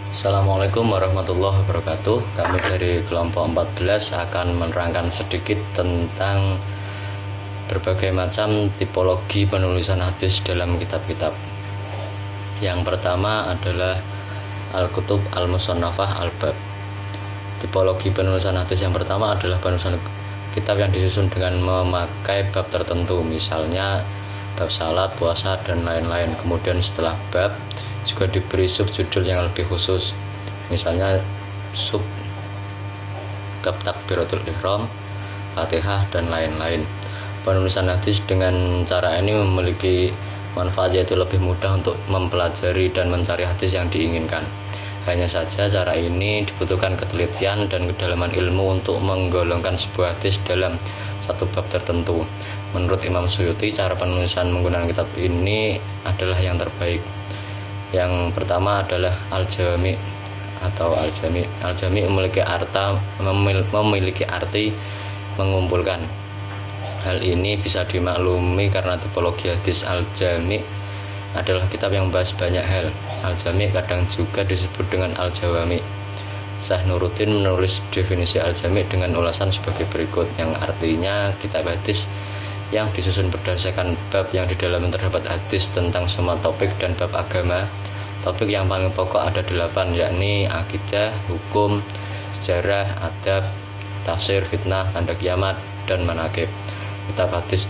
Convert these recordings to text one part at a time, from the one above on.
Assalamualaikum warahmatullahi wabarakatuh. Kami dari kelompok 14 akan menerangkan sedikit tentang berbagai macam tipologi penulisan hadis dalam kitab-kitab. Yang pertama adalah Al-Kutub Al-Musannafah Al-Bab. Tipologi penulisan hadis yang pertama adalah penulisan kitab yang disusun dengan memakai bab tertentu, misalnya bab salat, puasa, dan lain-lain. Kemudian setelah bab juga diberi subjudul yang lebih khusus, misalnya sub bab takbiratul ihram, Fatihah, dan lain-lain. Penulisan hadis dengan cara ini memiliki manfaat, yaitu lebih mudah untuk mempelajari dan mencari hadis yang diinginkan. Hanya saja cara ini dibutuhkan ketelitian dan kedalaman ilmu untuk menggolongkan sebuah hadis dalam satu bab tertentu. Menurut Imam Suyuti, cara penulisan menggunakan kitab ini adalah yang terbaik. Yang pertama adalah Al-Jami atau Al-Jami. Al-Jami memiliki arti mengumpulkan. Hal ini bisa dimaklumi karena tipologi hadis Al-Jami adalah kitab yang membahas banyak hal. Al-Jami kadang juga disebut dengan Al-Jawami. Syah Nuruddin menulis definisi Al-Jami dengan ulasan sebagai berikut, yang artinya kitab hadis yang disusun berdasarkan bab yang di dalamnya terdapat hadis tentang semua topik dan bab agama. Topik yang paling pokok ada 8, yakni akidah, hukum, sejarah, adab, tafsir, fitnah, tanda kiamat, dan manaqib. Kitab hadis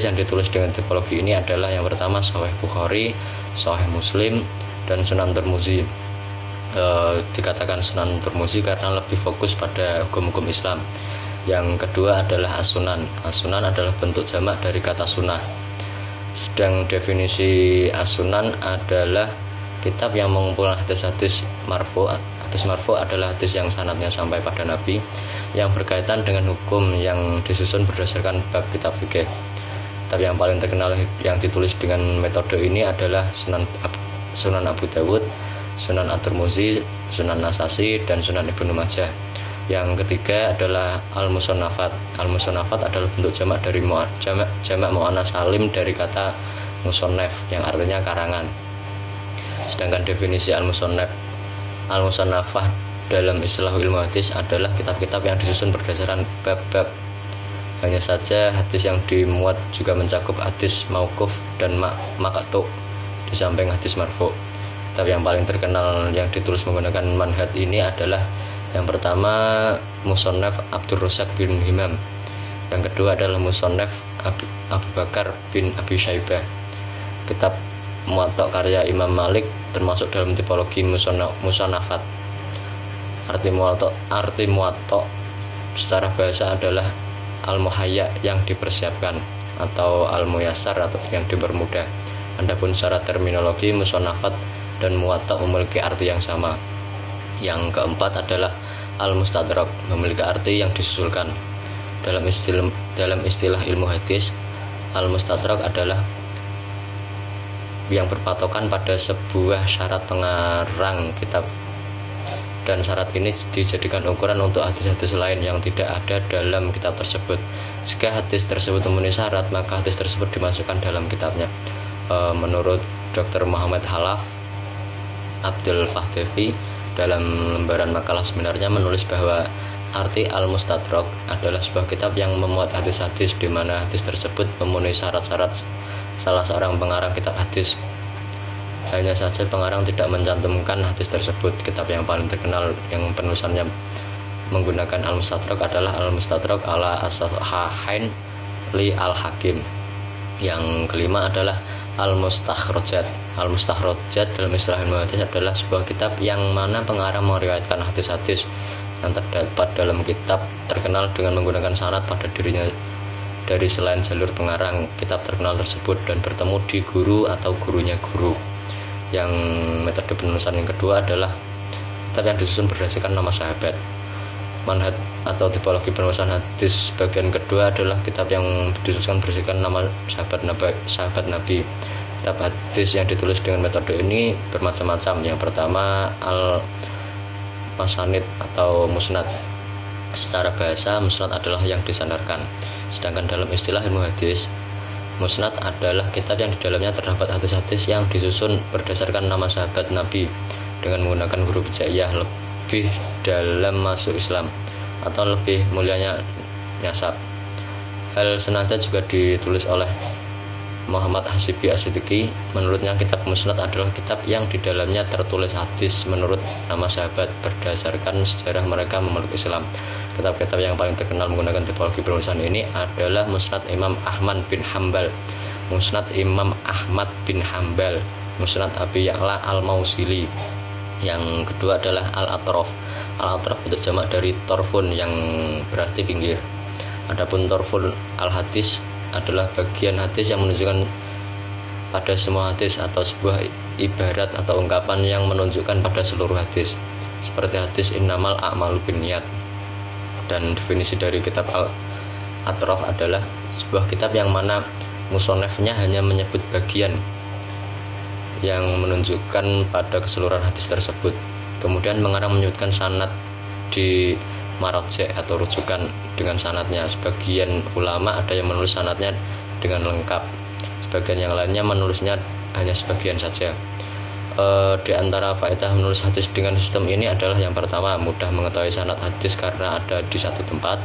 yang ditulis dengan tipologi ini adalah yang pertama Sahih Bukhari, Sahih Muslim, dan Sunan Tirmizi. Dikatakan Sunan Tirmizi karena lebih fokus pada hukum-hukum Islam. Yang kedua adalah As-Sunan. As-Sunan adalah bentuk jamak dari kata sunnah. Sedang definisi As-Sunan adalah kitab yang mengumpulkan hadis-hadis marfu'. Hadis marfu' adalah hadis yang sanadnya sampai pada Nabi, yang berkaitan dengan hukum, yang disusun berdasarkan bab kitab fikih. Kitab yang paling terkenal yang ditulis dengan metode ini adalah Sunan Abu Dawud, Sunan At-Tirmizi, Sunan Nasai, dan Sunan Ibnu Majah. Yang ketiga adalah Al-Musannafat. Al-Musannafat adalah bentuk jamak dari jamak muannas salim dari kata musannaf, yang artinya karangan. Sedangkan definisi Al-Musannafah dalam istilah ilmu hadis adalah kitab-kitab yang disusun berdasarkan bab-bab. Hanya saja hadis yang dimuat juga mencakup hadis mauquf dan maqtu' di samping hadis marfu'. Kitab yang paling terkenal yang ditulis menggunakan manhaj ini adalah yang pertama Musannaf Abdur Razak bin Himam. Yang kedua adalah Musannaf Abu Bakar bin Abi Syaibah. Kitab Muwatta karya Imam Malik termasuk dalam tipologi musannafat. Arti muwatta secara bahasa adalah al-muhayya, yang dipersiapkan, atau al-muyassar, atau yang dipermudah. Adapun secara terminologi, musannafat dan muwatta memiliki arti yang sama. Yang keempat adalah al-mustadrak, memiliki arti yang disusulkan. Dalam istilah ilmu hadis, al-mustadrak adalah yang berpatokan pada sebuah syarat pengarang kitab, dan syarat ini dijadikan ukuran untuk hadis-hadis lain yang tidak ada dalam kitab tersebut. Jika hadis tersebut memenuhi syarat, maka hadis tersebut dimasukkan dalam kitabnya. Menurut Dr. Muhammad Khalaf Abdul Fahdevi dalam lembaran makalah sebenarnya menulis bahwa arti al-mustadrak adalah sebuah kitab yang memuat hadis-hadis di mana hadis tersebut memenuhi syarat-syarat salah seorang pengarang kitab hadis. Hanya saja pengarang tidak mencantumkan hadis tersebut. Kitab yang paling terkenal yang penulisannya menggunakan al-mustadrak adalah al-mustadrak ala as-sahihain li al-Hakim. Yang kelima adalah al-mustakhrajat. Al-mustakhrajat dalam istilah ilmu hadis adalah sebuah kitab yang mana pengarang meriwayatkan hadis-hadis yang terdapat dalam kitab terkenal dengan menggunakan sanad pada dirinya dari selain jalur pengarang kitab terkenal tersebut dan bertemu di guru atau gurunya guru. Yang metode penulisan yang kedua adalah kitab yang disusun berdasarkan nama sahabat. Manhaj atau tipologi penulisan hadis bagian kedua adalah kitab yang disusun berdasarkan nama sahabat Nabi. Kitab hadis yang ditulis dengan metode ini bermacam-macam. Yang pertama al-masanid atau musnad. Secara bahasa, musnad adalah yang disandarkan. Sedangkan dalam istilah ilmu hadis, musnad adalah kitab yang di dalamnya terdapat hadis-hadis yang disusun berdasarkan nama sahabat Nabi. dengan menggunakan huruf hijaiyah lebih dalam masuk Islam atau lebih mulianya nyasab. Hal senada juga ditulis oleh Muhammad Hasibi As-Siddiqi. Menurutnya kitab Musnad adalah kitab yang di dalamnya tertulis hadis menurut nama sahabat berdasarkan sejarah mereka memeluk Islam. Kitab-kitab yang paling terkenal menggunakan tipologi penulisan ini adalah Musnad Imam Ahmad bin Hambal, Musnad Imam Ahmad bin Hambal, Musnad Abi Ya'la Al-Mausili. Yang kedua adalah Al-Atraf. Al-Atraf untuk jamak dari torfun yang berarti pinggir. Adapun torfun al-hadis adalah bagian hadis yang menunjukkan pada semua hadis atau sebuah ibarat atau ungkapan yang menunjukkan pada seluruh hadis, seperti hadis innamal a'malu binniyat. Dan definisi dari kitab Al-Atraf adalah sebuah kitab yang mana musonefnya hanya menyebut bagian yang menunjukkan pada keseluruhan hadis tersebut, kemudian mengarang menyebutkan sanad di marojek atau rujukan dengan sanadnya. Sebagian ulama ada yang menulis sanadnya dengan lengkap, sebagian yang lainnya menulisnya hanya sebagian saja. Di antara faedah menulis hadis dengan sistem ini adalah yang pertama, mudah mengetahui sanad hadis karena ada di satu tempat.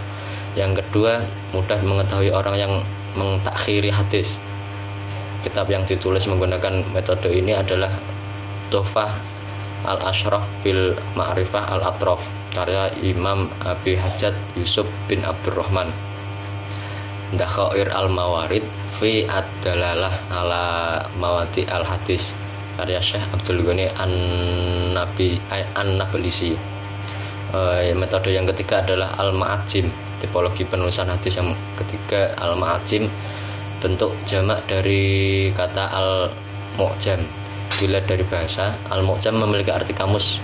Yang kedua, mudah mengetahui orang yang mentakhiri hadis. Kitab yang ditulis menggunakan metode ini adalah Tuhfah Al-Ashraf bil Ma'rifah Al-Atraf, karya Imam Abi Hajjat Yusuf bin Abdurrahman. Dakhair Al-Mawarid fi Ad-Dalalah ala Mawati Al-Hadis, karya Syekh Abdul Ghani An-Nablisi. Metode yang ketiga adalah Al-Ma'ajim, tipologi penulisan hadis yang ketiga. Al-Ma'ajim bentuk jamak dari kata Al-Mu'jam. Dilihat dari bahasa, Al-Mu'jam memiliki arti kamus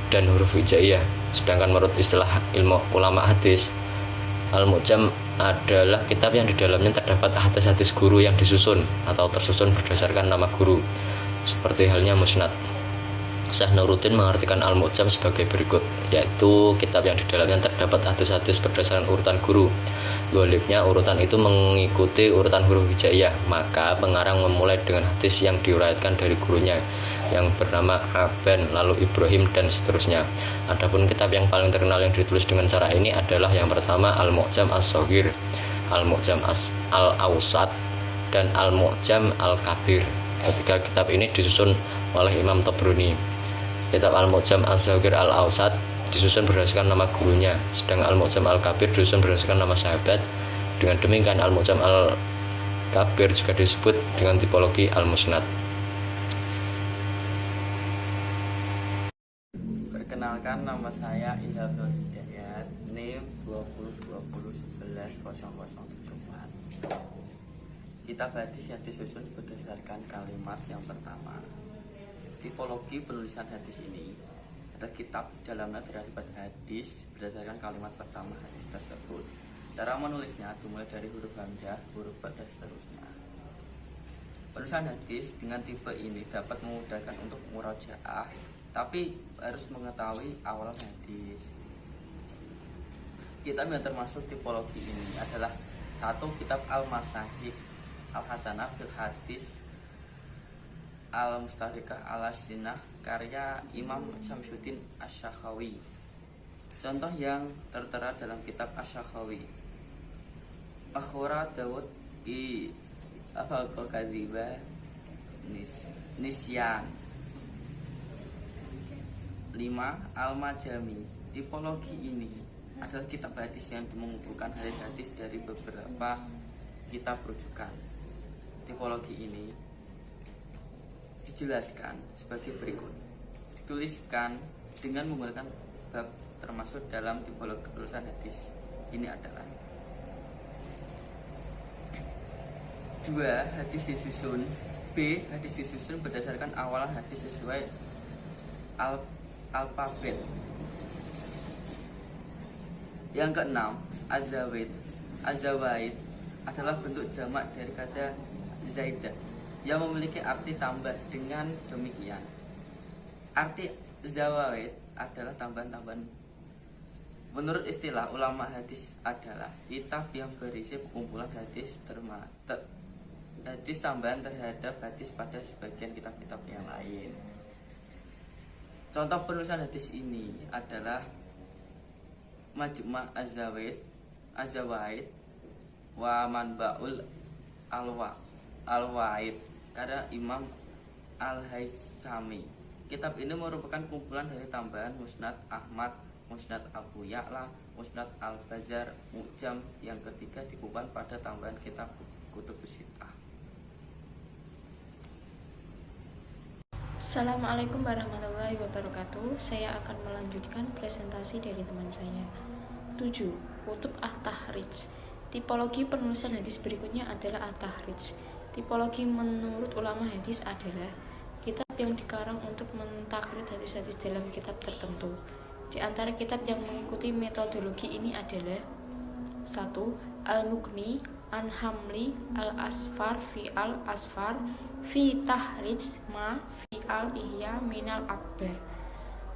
dan huruf hijaiyah. Sedangkan menurut istilah ilmu ulama hadis, Al-Mu'jam adalah kitab yang di dalamnya terdapat hadis-hadis guru yang disusun atau tersusun berdasarkan nama guru, seperti halnya Musnad. Syekh Nuruddin mengartikan Al-Mu'jam sebagai berikut, yaitu kitab yang di dalamnya terdapat hadis-hadis berdasarkan urutan guru. Golibnya urutan itu mengikuti urutan huruf hijaiyah, maka pengarang memulai dengan hadis yang diuraikan dari gurunya yang bernama Aban, lalu Ibrahim, dan seterusnya. Adapun kitab yang paling terkenal yang ditulis dengan cara ini adalah yang pertama Al-Mu'jam As-Shaghir, Al-Mu'jam Al-Awsat, dan Al-Mu'jam Al-Kabir. Ketiga kitab ini disusun oleh Imam Tabrani. Kitab Al-Mu'jam Az-Zaghir Al-Awsat disusun berdasarkan nama gurunya, sedang Al-Mu'jam Al-Kabir disusun berdasarkan nama sahabat. Dengan demikian Al-Mu'jam Al-Kabir juga disebut dengan tipologi Al-Musnad. Perkenalkan, nama saya Ilham Nur Hidayat, NIM 2020110074. Kitab hadis yang disusun berdasarkan kalimat yang pertama. Tipologi penulisan hadis ini adalah kitab di dalamnya terdapat hadis berdasarkan kalimat pertama hadis tersebut. Cara menulisnya dimulai dari huruf hamzah, huruf ba, dan seterusnya. Penulisan hadis dengan tipe ini dapat memudahkan untuk murajaah, tapi harus mengetahui awal hadis. Kitab yang termasuk tipologi ini adalah satu, kitab Al-Masahih Al-Hasanah fil Hadis Al-Mustarikah Al-Sinah, karya Imam Syamsuddin Asy-Syakhawi. Contoh yang tertera dalam kitab Asy-Syakhawi: Akhura Dawud I Al-Qadziba Nisyan. 5. Al-Majami. Tipologi ini adalah kitab hadis yang mengumpulkan hadis-hadis dari beberapa kitab rujukan. Tipologi ini dijelaskan sebagai berikut. Dituliskan dengan menggunakan bab termasuk dalam tipologi penulisan hadis ini adalah: 2. Hadis disusun. B. Hadis disusun berdasarkan awalan hadis sesuai alfabet. Yang keenam, Azawaid adalah bentuk jamak dari kata Zaidah yang memiliki arti tambah. Dengan demikian, arti zawaid adalah tambahan-tambahan. Menurut istilah ulama hadis adalah kitab yang berisi kumpulan hadis hadis tambahan terhadap hadis pada sebagian kitab-kitab yang lain. Contoh penulisan hadis ini adalah Majma' Az-Zawaid wa Manba'ul Al-Waid karya Imam Al-Haythami. Kitab ini merupakan kumpulan dari tambahan Musnad Ahmad, Musnad Abu Ya'la, Musnad Al-Bazzar, Mu'jam yang ketiga dikumpulkan pada tambahan kitab Kutubus Sittah. Assalamualaikum warahmatullahi wabarakatuh. Saya akan melanjutkan presentasi dari teman saya. 7. Kutub At-Tahrij. Tipologi penulisan hadis berikutnya adalah At-Tahrij. Tipologi menurut ulama hadis adalah kitab yang dikarang untuk mentakrid hadis-hadis dalam kitab tertentu. Di antara kitab yang mengikuti metodologi ini adalah 1. Al-Mughni an Hamli al-Asfar fi al-Asfar fi Tahrij ma fi al-Ihya minal Akbar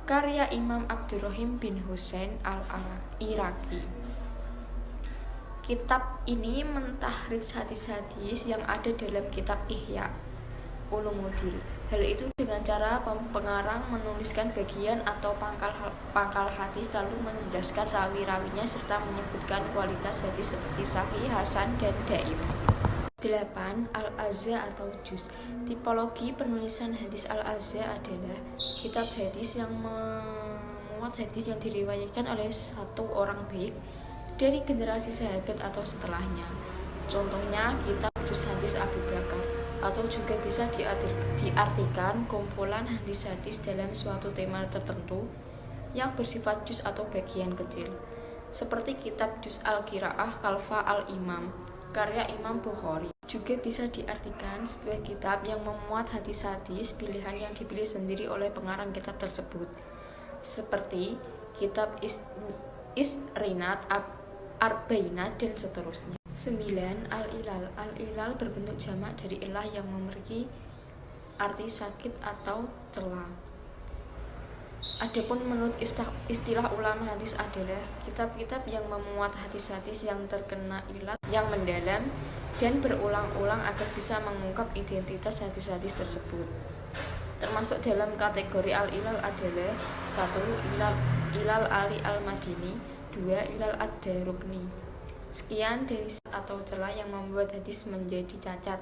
karya Imam Abdurrahim bin Husain al-Iraqi. Kitab ini mentahrij hadis-hadis yang ada dalam kitab Ihya Ulumuddin. Hal itu dengan cara pengarang menuliskan bagian atau pangkal hadis lalu menjelaskan rawi-rawinya serta menyebutkan kualitas hadis seperti sahih, hasan, dan dhaif. 8. Al-Azza atau Juz. Tipologi penulisan hadis Al-Azza adalah kitab hadis yang memuat hadis yang diriwayatkan oleh satu orang baik dari generasi sahabat atau setelahnya. Contohnya kitab Juz hadis Abu Bakar, atau juga bisa diartikan kumpulan hadis-hadis dalam suatu tema tertentu yang bersifat juz atau bagian kecil, seperti kitab Juz Al-Qiraah Khalfa Al-Imam karya Imam Bukhari. Juga bisa diartikan sebuah kitab yang memuat hadis-hadis pilihan yang dipilih sendiri oleh pengarang kitab tersebut, seperti kitab Isrinat, Arba'inat, dan seterusnya. 9. Al-Ilal. Al-Ilal berbentuk jamak dari ilah yang memiliki arti sakit atau cela. Adapun menurut istilah ulama hadis adalah kitab-kitab yang memuat hadis-hadis yang terkena ilat yang mendalam dan berulang-ulang agar bisa mengungkap identitas hadis-hadis tersebut. Termasuk dalam kategori al-ilal adalah 1. Ilal Ali al-Madini, 2. Ilal ad-Darukni. Sekian dari atau celah yang membuat hadis menjadi cacat.